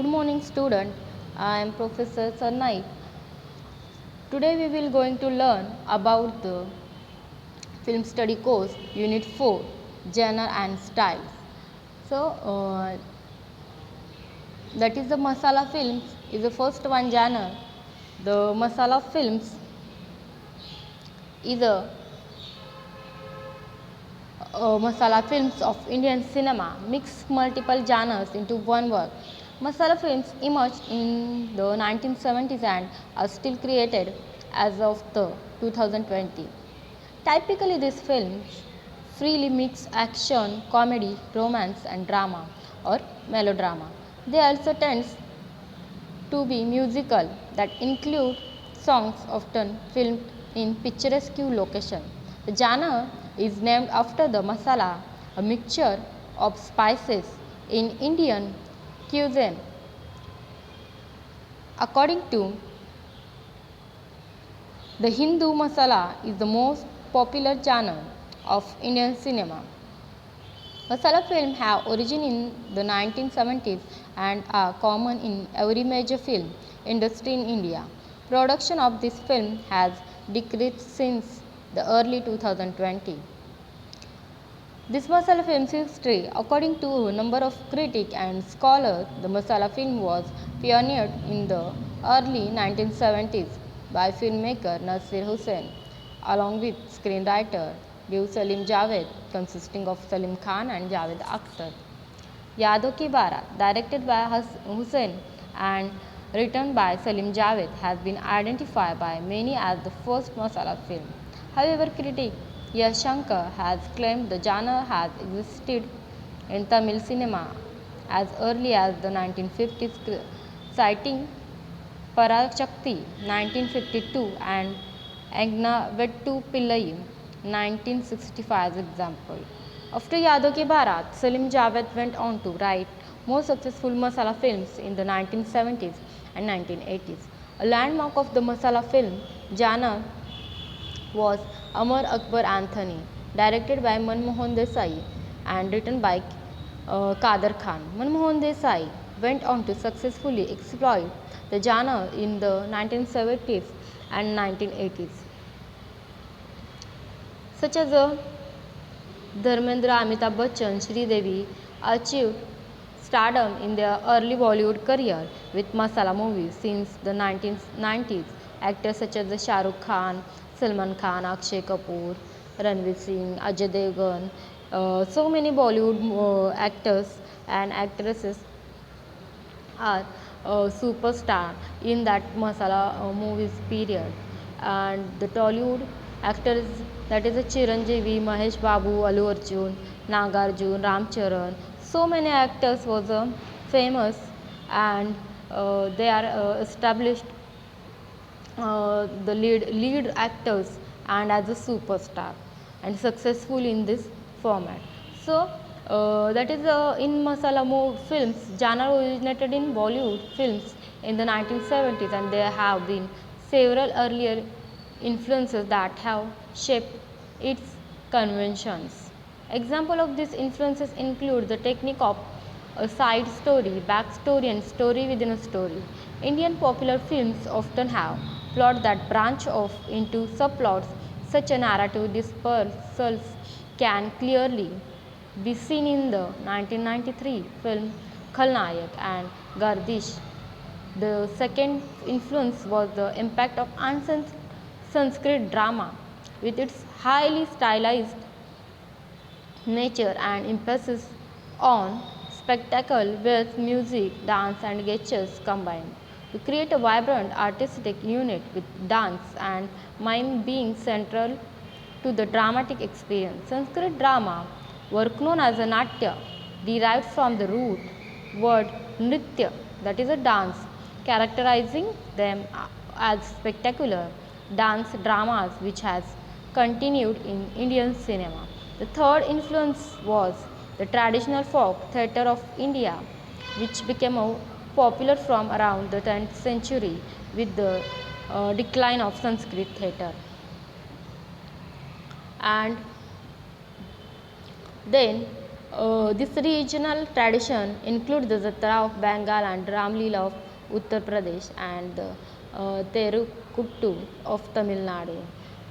Good morning student, I am Professor Sarnaik. Today we will going to learn about the film study course unit 4 genre and styles. That is the masala films is the first one genre. The masala films is a masala films of Indian cinema mix multiple genres into one work. Masala films emerged in the 1970s and are still created as of the 2020. Typically, these films freely mix action, comedy, romance, and drama or melodrama. They also tend to be musical that include songs often filmed in picturesque location. The genre is named after the masala, a mixture of spices in Indian cuisine. According to the Hindu masala is the most popular genre of Indian cinema. Masala films have origin in the 1970s and are common in every major film industry in India. Production of this film has decreased since the early 2020. This masala film's history, according to a number of critics and scholars, the masala film was pioneered in the early 1970s by filmmaker Nasir Hussain, along with screenwriter Salim Javed, consisting of Salim Khan and Javed Akhtar. Yadon Ki Barat, directed by Hussain and written by Salim Javed, has been identified by many as the first masala film. However, critic Yash Shankar has claimed the genre has existed in Tamil cinema as early as the 1950s, citing Parachakti 1952 and Agna Vettu Pillai 1965 as example. After Yadon Ki Barat, Salim Javed went on to write more successful masala films in the 1970s and 1980s. A landmark of the masala film genre was Amar Akbar Anthony, directed by Manmohan Desai and written by Kader Khan. Manmohan Desai went on to successfully exploit the genre in the 1970s and 1980s. Such as Dharmendra, Amitabh Bachchan, Sridevi achieved stardom in their early Bollywood career with masala movies since the 1990s. Actors such as Shah Rukh Khan, Salman Khan, Akshay Kapoor, Ranveer Singh, Ajay Devgan, so many Bollywood actors and actresses are superstar in that masala movies period. And the Tollywood actors, that is Chiranjeevi, Mahesh Babu, Allu Arjun, Nagarjun, Ramcharan, so many actors was famous and they are established the lead actors and as a superstar and successful in this format. So that is in masala films genre originated in Bollywood films in the 1970s and there have been several earlier influences that have shaped its conventions. Example of these influences include the technique of a side story, backstory and story within a story. Indian popular films often have plots that branch off into subplots. Such a narrative dispersals can clearly be seen in the 1993 film Khalnayak and Gardish. The second influence was the impact of ancient Sanskrit drama with its highly stylized nature and emphasis on spectacle with music, dance and gestures combined to create a vibrant artistic unit with dance and mime being central to the dramatic experience. Sanskrit drama, work known as a natya, derived from the root word nritya, that is a dance, characterizing them as spectacular dance dramas which has continued in Indian cinema. The third influence was the traditional folk theatre of India, which became popular from around the 10th century with the decline of Sanskrit theatre. And then This regional tradition includes the Jatra of Bengal and Ramlila of Uttar Pradesh and the Terukuttu of Tamil Nadu.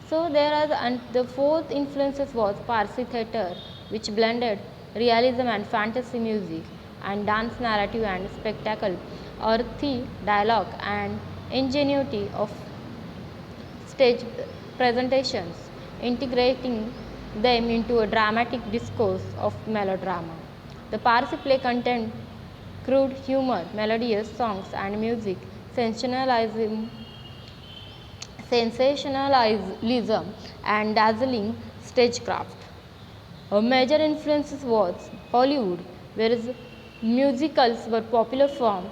So there are and the fourth influences was Parsi theatre, which blended realism and fantasy music and dance narrative and spectacle, earthy dialogue and ingenuity of stage presentations, integrating them into a dramatic discourse of melodrama. The Parsi play contained crude humor, melodious songs and music, sensationalism, sensationalism and dazzling stagecraft. A major influence was Hollywood, whereas musicals were popular from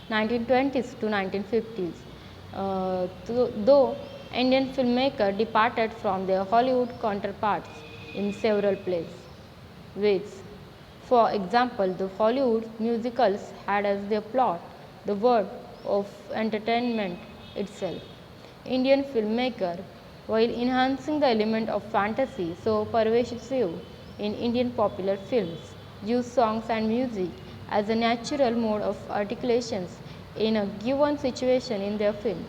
1920s to 1950s. Though Indian filmmakers departed from their Hollywood counterparts in several ways. For example, the Hollywood musicals had as their plot the world of entertainment itself. Indian filmmaker, while enhancing the element of fantasy so pervasive in Indian popular films, use songs and music as a natural mode of articulations in a given situation in their films.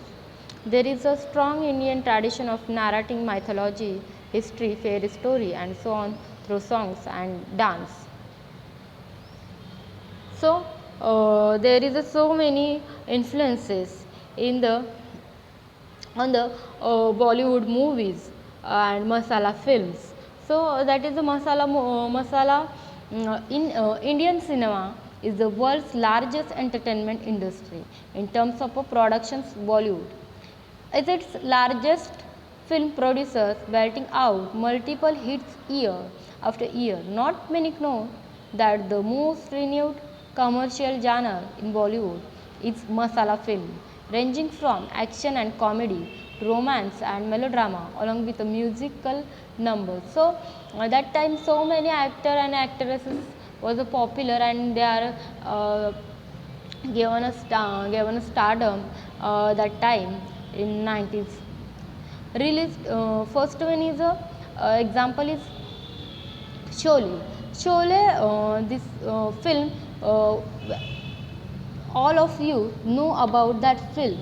There is a strong Indian tradition of narrating mythology, history, fairy story, and so on through songs and dance. So there is so many influences in the on the Bollywood movies and masala films. So that is the masala in Indian cinema is the world's largest entertainment industry in terms of productions. Bollywood is its largest film producer, belting out multiple hits year after year. Not many know that the most renewed commercial genre in Bollywood is masala film, ranging from action and comedy to romance and melodrama, along with the musical numbers. So that time, so many actor and actresses was a popular, and they are given a stardom that time in 90s. Released first one is a example is Sholay. Sholay, this film, all of you know about that film.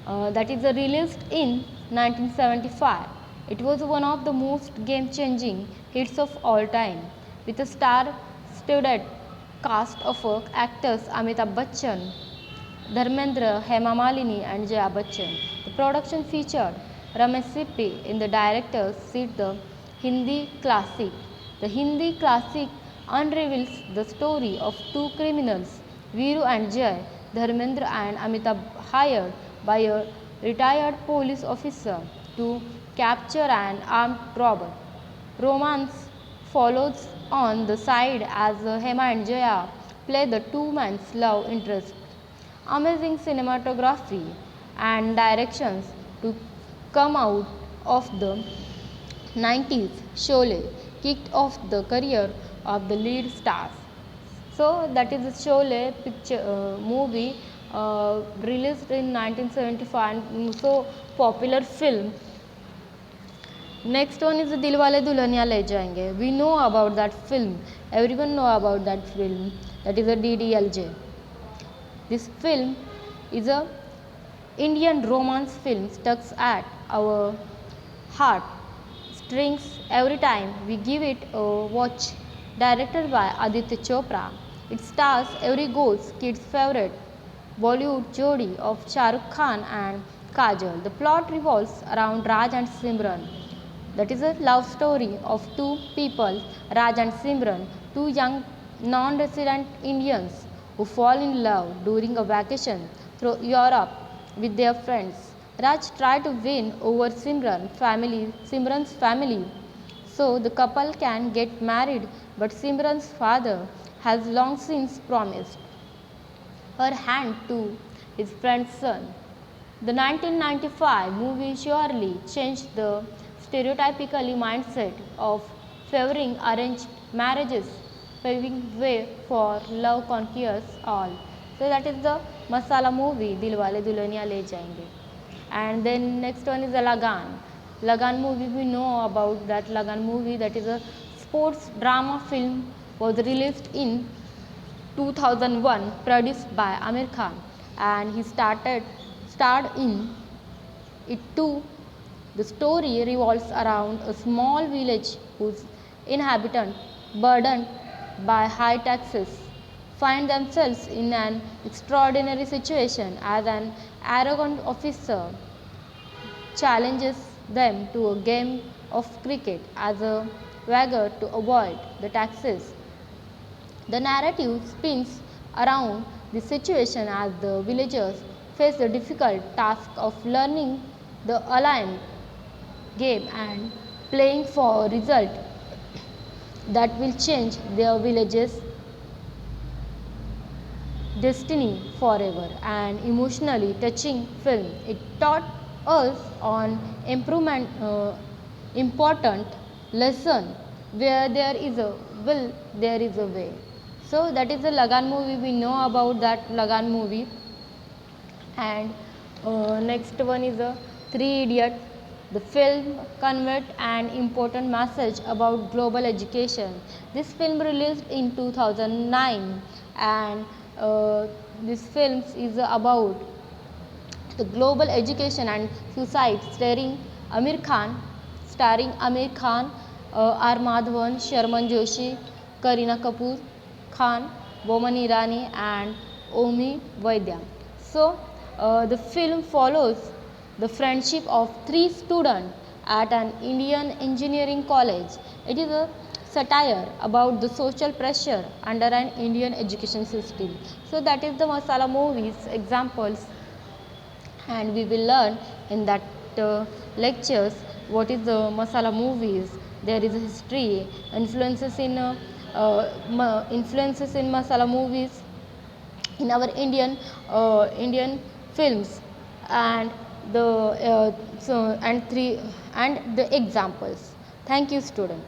That is released in 1975. It was one of the most game-changing hits of all time, with a star-studded cast of actors Amitabh Bachchan, Dharmendra, Hema Malini, and Jaya Bachchan. The production featured Ramesh Sippy in the director's seat. Hindi classic. The Hindi classic unravels the story of two criminals, Veeru and Jay. Dharmendra and Amitabh, hired by a retired police officer to capture an armed robber. Romance follows on the side as Hema and Jaya play the two men's love interest. Amazing cinematography and directions to come out of the 90s. Sholay kicked off the career of the lead stars. So that is a Sholay picture movie released in 1975 and so popular film. Next one is Dilwale Dulhaniya Le Jayenge. We know about that film. Everyone know about that film. That is a DDLJ. This film is a Indian romance film stuck at our heart strings every time we give it a watch. Directed by Aditya Chopra, it stars every girl's kid's favorite Bollywood jodi of Shah Rukh Khan and Kajol. The plot revolves around Raj and Simran. That is a love story of two people, Raj and Simran, two young non-resident Indians who fall in love during a vacation through Europe with their friends. Raj tries to win over Simran's family, so the couple can get married, but Simran's father has long since promised her hand to his friend's son. The 1995 movie surely changed the stereotypically mindset of favoring arranged marriages, paving way for love conquers all. So that is the masala movie Dilwale Dulhaniya Le Jayenge. And then next one is the Lagan. Lagan movie, we know about that Lagan movie, that is a sports drama film was released in 2001, produced by Amir Khan, and he starred in it too. The story revolves around a small village whose inhabitants, burdened by high taxes, find themselves in an extraordinary situation as an arrogant officer challenges them to a game of cricket as a wager to avoid the taxes. The narrative spins around the situation as the villagers face the difficult task of learning the alien game and playing for a result that will change their village's destiny forever. An emotionally touching film. It taught us on important lesson where there is a will, there is a way. So that is the Lagan movie. We know about that Lagan movie. And next one is a Three Idiots. The film conveyed an important message about global education. This film released in 2009, and this film is about the global education and suicide, starring Amir Khan, R. Madhavan, Sharman Joshi, Kareena Kapoor Khan, Boman Irani, and Omi Vaidya. So, the film follows the friendship of three students at an Indian engineering college. It is a satire about the social pressure under an Indian education system. So that is the masala movies examples, and we will learn in that lectures what is the masala movies. There is a history, influences in masala movies in our Indian films, and the and the examples. Thank you, student.